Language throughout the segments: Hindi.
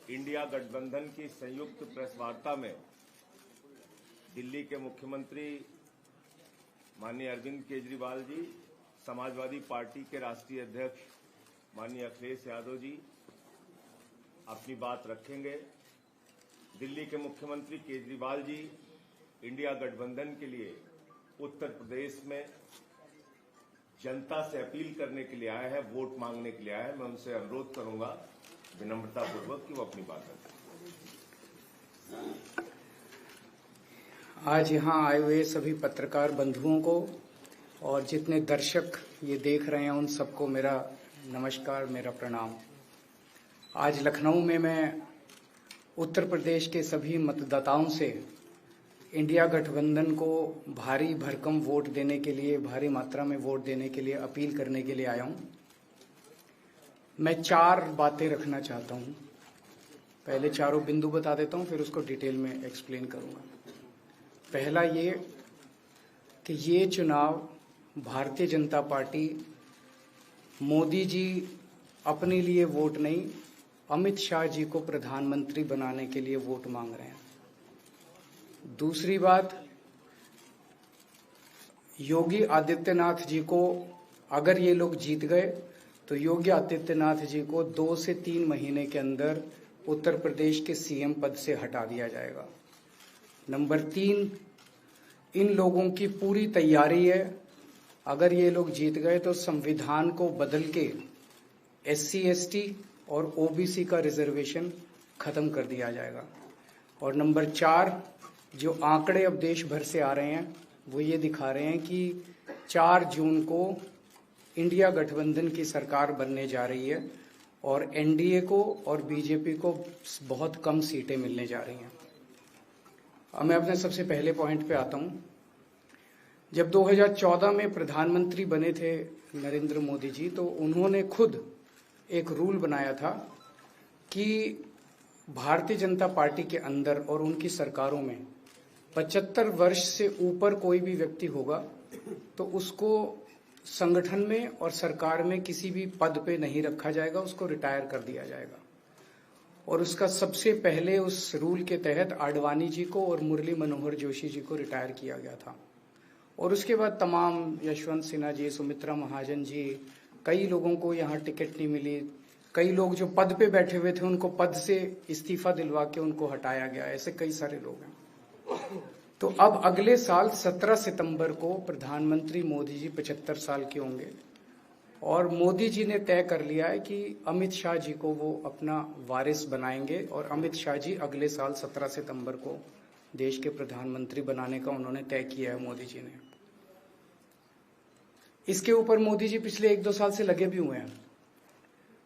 इंडिया गठबंधन की संयुक्त प्रेस वार्ता में दिल्ली के मुख्यमंत्री माननीय अरविंद केजरीवाल जी, समाजवादी पार्टी के राष्ट्रीय अध्यक्ष माननीय अखिलेश यादव जी अपनी बात रखेंगे। दिल्ली के मुख्यमंत्री केजरीवाल जी इंडिया गठबंधन के लिए उत्तर प्रदेश में जनता से अपील करने के लिए आए हैं, वोट मांगने के लिए आए हैं। मैं उनसे अनुरोध करूंगा विनम्रतापूर्वक कि वो अपनी बात रखें। आज यहाँ आए हुए सभी पत्रकार बंधुओं को और जितने दर्शक ये देख रहे हैं उन सबको मेरा नमस्कार, मेरा प्रणाम। आज लखनऊ में मैं उत्तर प्रदेश के सभी मतदाताओं से इंडिया गठबंधन को भारी भरकम वोट देने के लिए, भारी मात्रा में वोट देने के लिए अपील करने के लिए आया हूं। मैं 4 बातें रखना चाहता हूं। पहले चारों बिंदु बता देता हूं, फिर उसको डिटेल में एक्सप्लेन करूंगा। पहला ये कि ये चुनाव भारतीय जनता पार्टी, मोदी जी अपने लिए वोट नहीं, अमित शाह जी को प्रधानमंत्री बनाने के लिए वोट मांग रहे हैं। दूसरी बात, योगी आदित्यनाथ जी को अगर ये लोग जीत गए तो योगी आदित्यनाथ जी को 2 से 3 महीने के अंदर उत्तर प्रदेश के सीएम पद से हटा दिया जाएगा। नंबर 3, इन लोगों की पूरी तैयारी है, अगर ये लोग जीत गए तो संविधान को बदल के SC ST और OBC का रिजर्वेशन खत्म कर दिया जाएगा। और नंबर 4, जो आंकड़े अब देश भर से आ रहे हैं वो ये दिखा रहे हैं कि 4 जून को इंडिया गठबंधन की सरकार बनने जा रही है और NDA को और BJP को बहुत कम सीटें मिलने जा रही हैं। अब मैं अपने सबसे पहले पॉइंट पे आता हूं। जब 2014 में प्रधानमंत्री बने थे नरेंद्र मोदी जी, तो उन्होंने खुद एक रूल बनाया था कि भारतीय जनता पार्टी के अंदर और उनकी सरकारों में 75 वर्ष से ऊपर कोई भी व्यक्ति होगा तो उसको संगठन में और सरकार में किसी भी पद पे नहीं रखा जाएगा, उसको रिटायर कर दिया जाएगा। और उसका सबसे पहले उस रूल के तहत आडवाणी जी को और मुरली मनोहर जोशी जी को रिटायर किया गया था। और उसके बाद तमाम यशवंत सिन्हा जी, सुमित्रा महाजन जी, कई लोगों को यहाँ टिकट नहीं मिली। कई लोग जो पद पे बैठे हुए थे उनको पद से इस्तीफा दिलवा के उनको हटाया गया। ऐसे कई सारे लोग हैं। तो अब अगले साल 17 सितंबर को प्रधानमंत्री मोदी जी 75 साल के होंगे और मोदी जी ने तय कर लिया है कि अमित शाह जी को वो अपना वारिस बनाएंगे और अमित शाह जी अगले साल 17 सितंबर को देश के प्रधानमंत्री बनाने का उन्होंने तय किया है मोदी जी ने। इसके ऊपर मोदी जी पिछले 1-2 साल से लगे भी हुए हैं,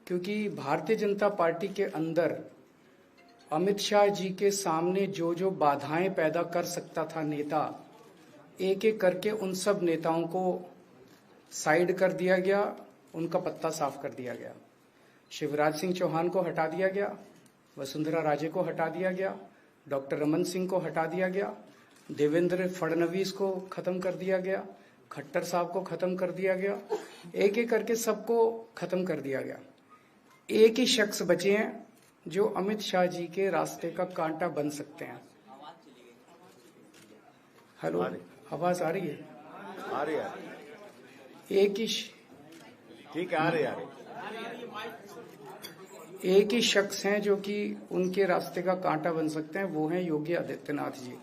क्योंकि भारतीय जनता पार्टी के अंदर अमित शाह जी के सामने जो जो बाधाएं पैदा कर सकता था नेता, एक एक करके उन सब नेताओं को साइड कर दिया गया, उनका पत्ता साफ कर दिया गया। शिवराज सिंह चौहान को हटा दिया गया, वसुंधरा राजे को हटा दिया गया, डॉक्टर रमन सिंह को हटा दिया गया, देवेंद्र फडणवीस को खत्म कर दिया गया, खट्टर साहब को खत्म कर दिया गया। एक एक करके सबको खत्म कर दिया गया। एक ही शख्स बचे हैं जो अमित शाह जी के रास्ते का कांटा बन सकते हैं। हेलो, आवाज आ रही है? आ रही है। एक ही ठीक है, आ रही है। एक ही शख्स हैं जो कि उनके रास्ते का कांटा बन सकते हैं, वो हैं योगी आदित्यनाथ जी।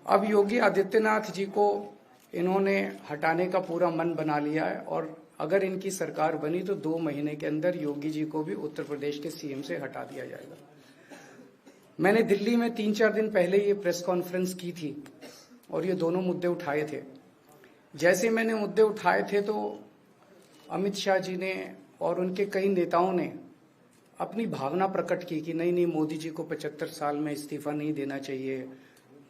अब योगी आदित्यनाथ जी को इन्होंने हटाने का पूरा मन बना लिया है और अगर इनकी सरकार बनी तो 2 महीने के अंदर योगी जी को भी उत्तर प्रदेश के सीएम से हटा दिया जाएगा। मैंने दिल्ली में 3-4 दिन पहले ये प्रेस कॉन्फ्रेंस की थी और ये दोनों मुद्दे उठाए थे। जैसे मैंने मुद्दे उठाए थे तो अमित शाह जी ने और उनके कई नेताओं ने अपनी भावना प्रकट की कि नहीं, मोदी जी को 75 साल में इस्तीफा नहीं देना चाहिए,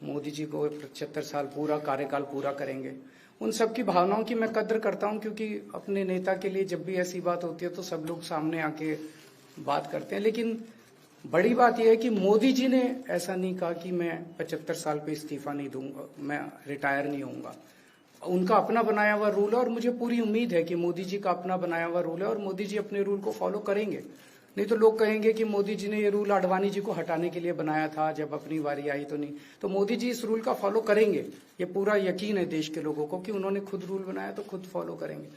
मोदी जी को 75 साल पूरा कार्यकाल पूरा करेंगे। उन सब की भावनाओं की मैं कद्र करता हूं, क्योंकि अपने नेता के लिए जब भी ऐसी बात होती है तो सब लोग सामने आके बात करते हैं। लेकिन बड़ी बात यह है कि मोदी जी ने ऐसा नहीं कहा कि मैं 75 साल पे इस्तीफा नहीं दूंगा, मैं रिटायर नहीं होऊंगा। उनका अपना बनाया हुआ रूल है और मुझे पूरी उम्मीद है कि मोदी जी का अपना बनाया हुआ रूल है और मोदी जी अपने रूल को फॉलो करेंगे। नहीं तो लोग कहेंगे कि मोदी जी ने ये रूल आडवाणी जी को हटाने के लिए बनाया था, जब अपनी बारी आई तो नहीं। तो मोदी जी इस रूल का फॉलो करेंगे, ये पूरा यकीन है देश के लोगों को कि उन्होंने खुद रूल बनाया तो खुद फॉलो करेंगे।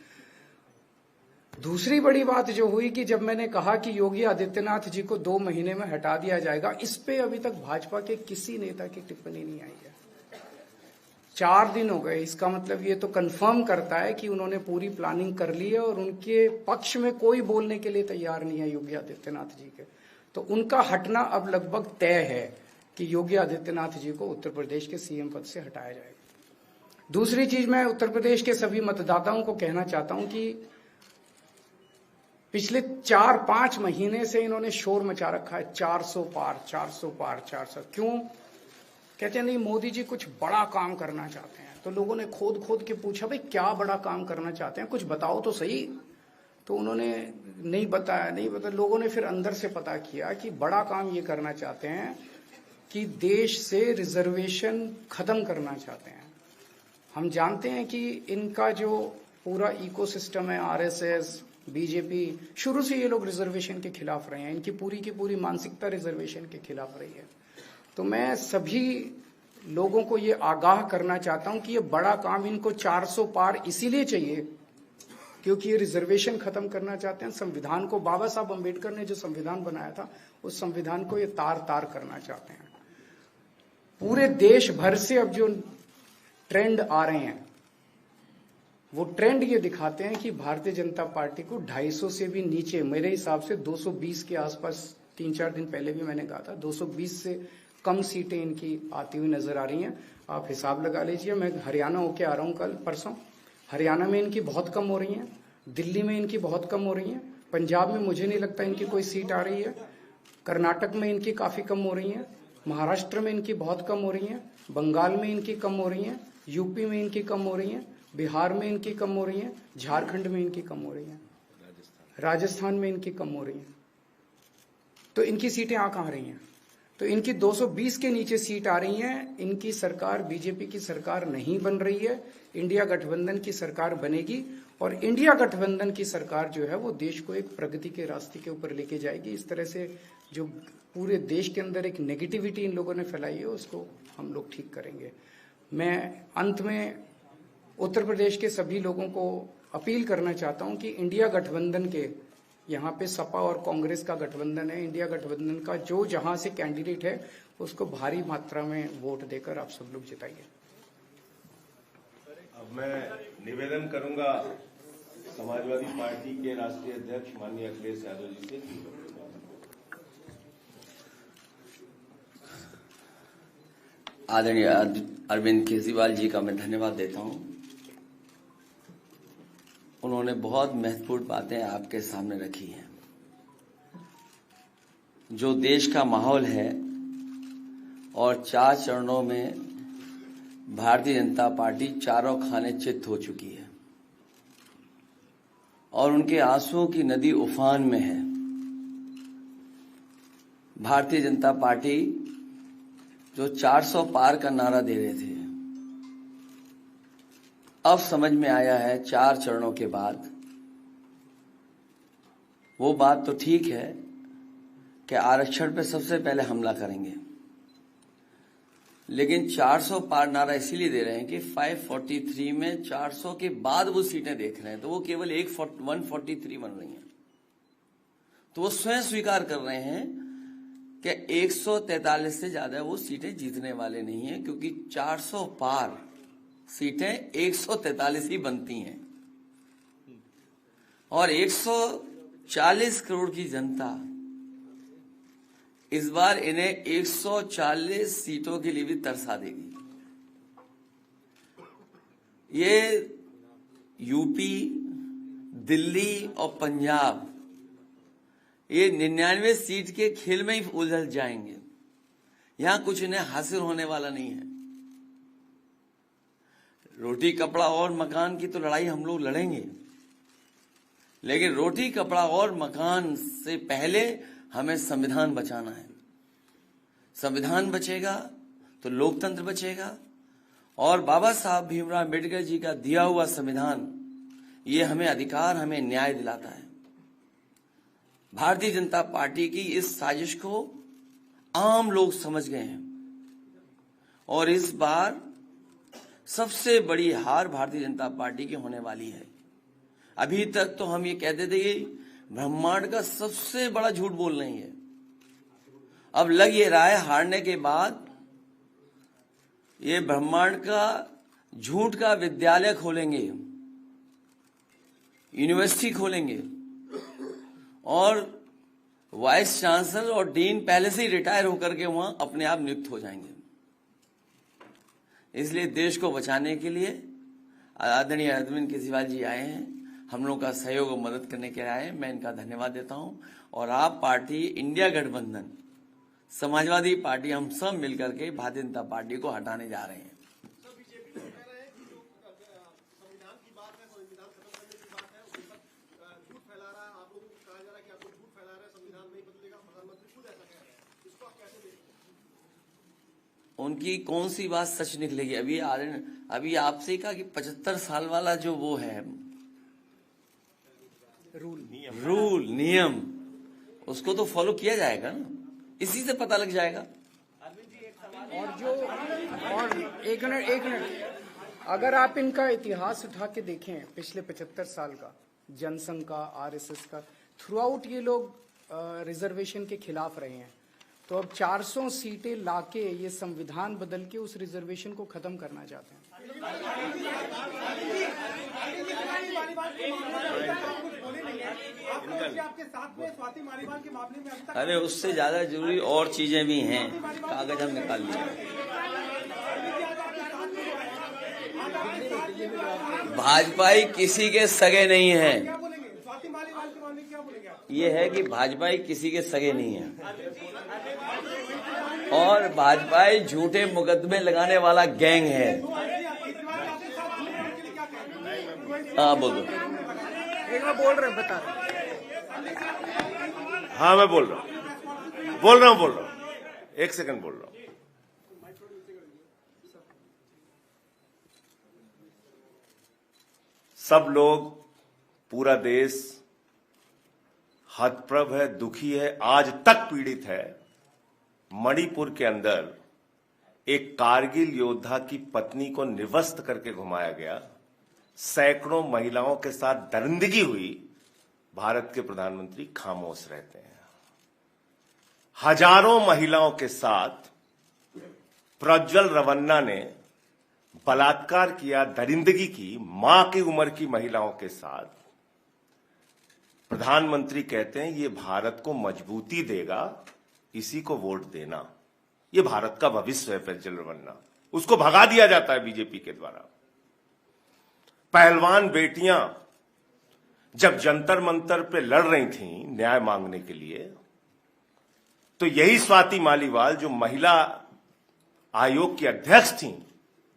दूसरी बड़ी बात जो हुई कि जब मैंने कहा कि योगी आदित्यनाथ जी को 2 महीने में हटा दिया जाएगा, इस पे अभी तक भाजपा के किसी नेता की टिप्पणी नहीं आई है। 4 दिन हो गए, इसका मतलब ये तो कंफर्म करता है कि उन्होंने पूरी प्लानिंग कर ली है और उनके पक्ष में कोई बोलने के लिए तैयार नहीं है योगी आदित्यनाथ जी के। तो उनका हटना अब लगभग तय है कि योगी आदित्यनाथ जी को उत्तर प्रदेश के सीएम पद से हटाया जाएगा। दूसरी चीज, मैं उत्तर प्रदेश के सभी मतदाताओं को कहना चाहता हूं कि पिछले 4-5 महीने से इन्होंने शोर मचा रखा है 400 पार 400 पार 400। क्यों? कहते हैं नहीं मोदी जी कुछ बड़ा काम करना चाहते हैं। तो लोगों ने खोद के पूछा, भाई क्या बड़ा काम करना चाहते हैं, कुछ बताओ तो सही। तो उन्होंने नहीं बताया। लोगों ने फिर अंदर से पता किया कि बड़ा काम ये करना चाहते हैं कि देश से रिजर्वेशन खत्म करना चाहते हैं। हम जानते हैं कि इनका जो पूरा इकोसिस्टम है, आरएसएस, बीजेपी, शुरू से ये लोग रिजर्वेशन के खिलाफ रहे हैं। इनकी पूरी की पूरी मानसिकता रिजर्वेशन के खिलाफ रही है। तो मैं सभी लोगों को ये आगाह करना चाहता हूं कि ये बड़ा काम इनको 400 पार इसीलिए चाहिए क्योंकि ये रिजर्वेशन खत्म करना चाहते हैं। संविधान को, बाबा साहब अम्बेडकर ने जो संविधान बनाया था, उस संविधान को ये तार करना चाहते हैं। पूरे देश भर से अब जो ट्रेंड आ रहे हैं, वो ट्रेंड ये दिखाते हैं कि भारतीय जनता पार्टी को 250 से भी नीचे, मेरे हिसाब से 220 के आसपास, 3-4 दिन पहले भी मैंने कहा था, 220 से कम सीटें इनकी आती हुई नजर आ रही हैं। आप हिसाब लगा लीजिए। मैं हरियाणा होके आ रहा हूं कल परसों, हरियाणा में इनकी बहुत कम हो रही हैं, दिल्ली में इनकी बहुत कम हो रही हैं, पंजाब में मुझे नहीं लगता इनकी कोई सीट आ रही है, कर्नाटक में इनकी काफी कम हो रही है, महाराष्ट्र में इनकी बहुत कम हो रही है, बंगाल में इनकी कम हो रही है, यूपी में इनकी कम हो रही है, बिहार में इनकी कम हो रही है, झारखंड में इनकी कम हो रही है, राजस्थान में इनकी कम हो रही है। तो इनकी सीटें आ कहां रही हैं? तो इनकी 220 के नीचे सीट आ रही हैं। इनकी सरकार बीजेपी की सरकार नहीं बन रही है, इंडिया गठबंधन की सरकार बनेगी और इंडिया गठबंधन की सरकार जो है वो देश को एक प्रगति के रास्ते के ऊपर लेके जाएगी। इस तरह से जो पूरे देश के अंदर एक नेगेटिविटी इन लोगों ने फैलाई है, उसको हम लोग ठीक करेंगे। मैं अंत में उत्तर प्रदेश के सभी लोगों को अपील करना चाहता हूं कि इंडिया गठबंधन के, यहाँ पे सपा और कांग्रेस का गठबंधन है, इंडिया गठबंधन का जो जहां से कैंडिडेट है उसको भारी मात्रा में वोट देकर आप सब लोग जिताइए। अब मैं निवेदन करूंगा समाजवादी पार्टी के राष्ट्रीय अध्यक्ष माननीय अखिलेश यादव जी से। आदरणीय अरविंद केजरीवाल जी का मैं धन्यवाद देता हूं। उन्होंने बहुत महत्वपूर्ण बातें आपके सामने रखी हैं। जो देश का माहौल है और 4 चरणों में भारतीय जनता पार्टी चारों खाने चित्त हो चुकी है और उनके आंसुओं की नदी उफान में है। भारतीय जनता पार्टी जो 400 पार का नारा दे रहे थे, अब समझ में आया है 4 चरणों के बाद। वो बात तो ठीक है कि आरक्षण पे सबसे पहले हमला करेंगे, लेकिन 400 पार नारा इसीलिए दे रहे हैं कि 543 में 400 के बाद वो सीटें देख रहे हैं, तो वो केवल 143 बन रही हैं। तो वो स्वयं स्वीकार कर रहे हैं कि 143 से ज्यादा वो सीटें जीतने वाले नहीं हैं, क्योंकि 400 पार सीटें 143 ही बनती हैं और 140 करोड़ की जनता इस बार इन्हें 140 सीटों के लिए भी तरसा देगी। ये यूपी, दिल्ली और पंजाब ये 99 सीट के खेल में ही उलझ जाएंगे। यहां कुछ इन्हें हासिल होने वाला नहीं है। रोटी कपड़ा और मकान की तो लड़ाई हम लोग लड़ेंगे, लेकिन रोटी कपड़ा और मकान से पहले हमें संविधान बचाना है। संविधान बचेगा तो लोकतंत्र बचेगा और बाबा साहब भीमराव अम्बेडकर जी का दिया हुआ संविधान ये हमें अधिकार, हमें न्याय दिलाता है। भारतीय जनता पार्टी की इस साजिश को आम लोग समझ गए हैं और इस बार सबसे बड़ी हार भारतीय जनता पार्टी की होने वाली है। अभी तक तो हम ये कहते थे कि ब्रह्मांड का सबसे बड़ा झूठ बोल रही है। अब लग ये रहा है हारने के बाद ये ब्रह्मांड का झूठ का विद्यालय खोलेंगे, यूनिवर्सिटी खोलेंगे और वाइस चांसलर और डीन पहले से ही रिटायर होकर के वहां अपने आप नियुक्त हो जाएंगे। इसलिए देश को बचाने के लिए आदरणीय अरविंद केजरीवाल जी आए हैं, हम लोगों का सहयोग और मदद करने के लिए आए हैं। मैं इनका धन्यवाद देता हूं और आप पार्टी, इंडिया गठबंधन, समाजवादी पार्टी, हम सब मिलकर के भारतीय जनता पार्टी को हटाने जा रहे हैं। उनकी कौन सी बात सच निकलेगी? अभी आपसे कहा कि 75 साल वाला जो वो है रूल नियम, उसको तो फॉलो किया जाएगा ना, इसी से पता लग जाएगा। और एक मिनट, अगर आप इनका इतिहास उठा के देखें पिछले 75 साल का, जनसंघ का, आरएसएस का, थ्रू आउट ये लोग रिजर्वेशन के खिलाफ रहे हैं। तो अब 400 सीटें लाके ये संविधान बदल के उस रिजर्वेशन को खत्म करना चाहते हैं। अरे उससे ज्यादा जरूरी और चीजें भी हैं, कागज हम निकाल लिए। भाजपाई किसी के सगे नहीं है, ये है कि भाजपाई किसी के सगे नहीं है और भाजपाई झूठे मुकदमे लगाने वाला गैंग है। हाँ बोलो। बोल रहे बता रहे। हाँ मैं बोल रहा हूँ। एक सेकंड बोल रहा हूँ। सब लोग, पूरा देश हतप्रभ है, दुखी है, आज तक पीड़ित है। मणिपुर के अंदर एक कारगिल योद्धा की पत्नी को निवस्त करके घुमाया गया, सैकड़ों महिलाओं के साथ दरिंदगी हुई, भारत के प्रधानमंत्री खामोश रहते हैं। हजारों महिलाओं के साथ प्रज्वल रवन्ना ने बलात्कार किया, दरिंदगी की, मां की उम्र की महिलाओं के साथ। प्रधानमंत्री कहते हैं ये भारत को मजबूती देगा, इसी को वोट देना। ये भारत का भविष्य है प्रज्वल रवन्ना, उसको भगा दिया जाता है बीजेपी के द्वारा। पहलवान बेटियां जब जंतर मंतर पे लड़ रही थीं न्याय मांगने के लिए, तो यही स्वाति मालीवाल जो महिला आयोग की अध्यक्ष थीं,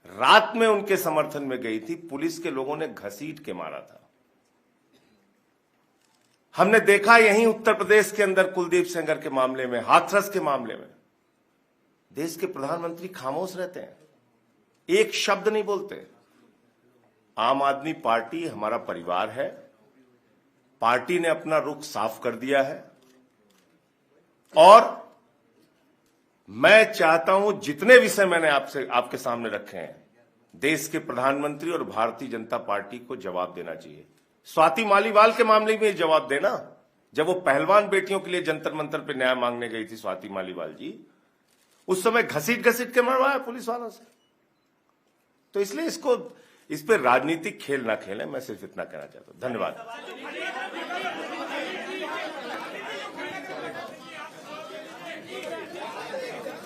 रात में उनके समर्थन में गई थी, पुलिस के लोगों ने घसीट के मारा था। हमने देखा यहीं उत्तर प्रदेश के अंदर कुलदीप सेंगर के मामले में, हाथरस के मामले में, देश के प्रधानमंत्री खामोश रहते हैं, एक शब्द नहीं बोलते। आम आदमी पार्टी हमारा परिवार है, पार्टी ने अपना रुख साफ कर दिया है और मैं चाहता हूं जितने विषय मैंने आपके सामने रखे हैं, देश के प्रधानमंत्री और भारतीय जनता पार्टी को जवाब देना चाहिए। स्वाति मालीवाल के मामले में जवाब देना, जब वो पहलवान बेटियों के लिए जंतर मंतर पे न्याय मांगने गई थी स्वाति मालीवाल जी, उस समय घसीट के मरवाया पुलिस वालों से। तो इसलिए इस पे राजनीतिक खेल ना खेलें, मैं सिर्फ इतना कहना चाहता हूं। धन्यवाद।